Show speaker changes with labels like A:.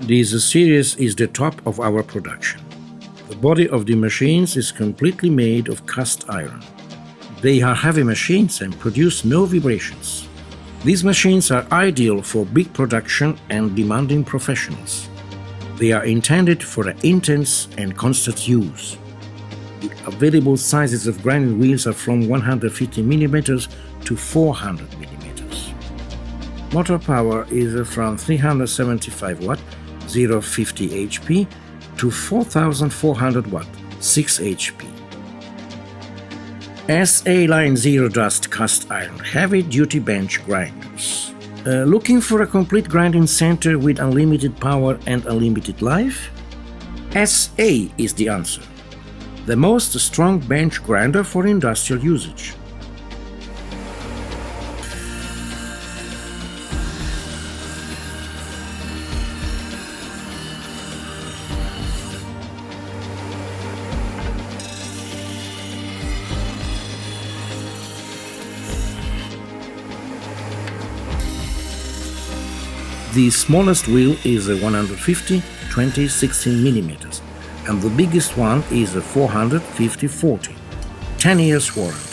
A: This series is the top of our production. The body of the machines is completely made of cast iron. They are heavy machines and produce no vibrations. These machines are ideal for big production and demanding professionals. They are intended for intense and constant use. The available sizes of grinding wheels are from 150 mm to 400 mm. Motor power is from 375 watt, 050 HP, to 4400 watt, 6 HP. SA Line Zero Dust Cast Iron Heavy-Duty Bench Grinders. Looking for a complete grinding center with unlimited power and unlimited life? SA is the answer. The most strong bench grinder for industrial usage. The smallest wheel is a 150 20 16 mm and the biggest one is a 450 40. 10 years warranty.